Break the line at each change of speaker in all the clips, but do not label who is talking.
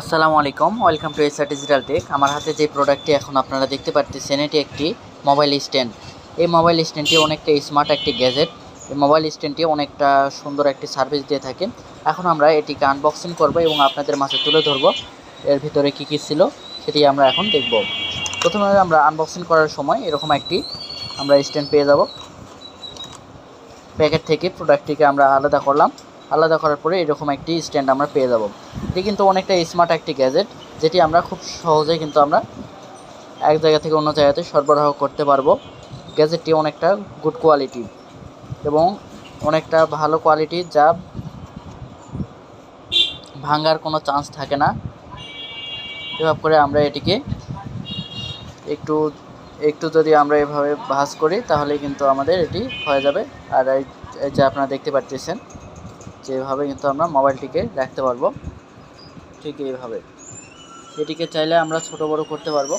আসসালামু আলাইকুম, welcome to SR digital tech. আমার হাতে যে প্রোডাক্টটি এখন আপনারা দেখতে পাচ্ছেন এটি একটি মোবাইল স্ট্যান্ড। এই মোবাইল স্ট্যান্ডটি অনেকটা স্মার্ট একটি গ্যাজেট। এই মোবাইল স্ট্যান্ডটি অনেকটা সুন্দর একটি সার্ভিস দিয়ে থাকে। এখন আমরা এটিকে আনবক্সিং করব এবং আপনাদের মাঝে তুলে ধরব এর ভিতরে কী কী ছিল সেটি আমরা এখন দেখব। প্রথমে আমরা আনবক্সিং করার সময় এরকম একটি আমরা স্ট্যান্ড পেয়ে যাব। প্যাকেট থেকে প্রোডাক্টটিকে আমরা আলাদা করার পরে এরকম একটি স্ট্যান্ড আমরা পেয়ে যাব। এটি কিন্তু অনেকটা স্মার্ট একটি গ্যাজেট, যেটি আমরা খুব সহজেই কিন্তু আমরা এক জায়গা থেকে অন্য জায়গাতে সরবরাহ করতে পারবো। গ্যাজেটটি অনেকটা গুড কোয়ালিটি এবং অনেকটা ভালো কোয়ালিটি, যা ভাঙার কোনো চান্স থাকে না। এভাবে করে আমরা এটিকে একটু যদি আমরা এভাবে ভাঁজ করি তাহলে কিন্তু আমাদের এটি হয়ে যাবে। আর এই যে আপনারা দেখতে পাচ্ছেন যেভাবে কিন্তু আমরা মোবাইলটিকে রাখতে পারবো, ঠিক এইভাবে। এটিকে চাইলে আমরা ছোট বড় করতে পারবো।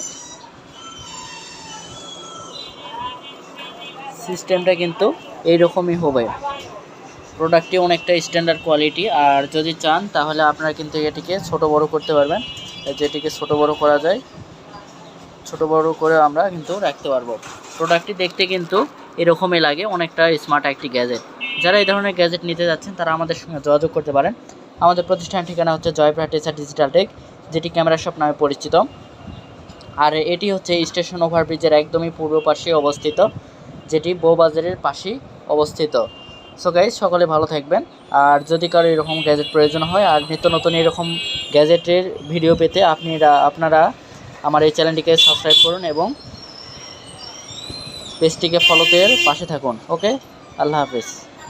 সিস্টেমটা কিন্তু এইরকমই হবে। প্রোডাক্টটি অনেকটা স্ট্যান্ডার্ড কোয়ালিটি, আর যদি চান তাহলে আপনারা কিন্তু এটিকে ছোট বড় করতে পারবেন। যেটিকে ছোট বড় করা যায়, ছোট বড় করে আমরা কিন্তু রাখতে পারবো। প্রোডাক্টটি দেখতে কিন্তু এরকমই লাগে, অনেকটা স্মার্ট একটি গ্যাজেট। যারা এই ধরনের গ্যাজেট নিতে যাচ্ছেন তারা আমাদের সঙ্গে যোগাযোগ করতে পারেন। আমাদের প্রতিষ্ঠানের ঠিকানা হচ্ছে জয়পুরহাট এসআর ডিজিটাল টেক, যেটি ক্যামেরা শপ নামে পরিচিত। আর এটি হচ্ছে স্টেশন ওভারব্রিজের একদমই পূর্ব পাশে অবস্থিত, যেটি বউবাজারের পাশেই অবস্থিত। সো গাইস, সকলে ভালো থাকবেন। আর যদি কারো এরকম গ্যাজেট প্রয়োজন হয় আর নিত্য নতুন এরকম গ্যাজেটের ভিডিও পেতে আপনারা আমার এই চ্যানেলটিকে সাবস্ক্রাইব করুন এবং পেজটিকে ফলোতে পাশে থাকুন। ওকে, আল্লাহ হাফেজ।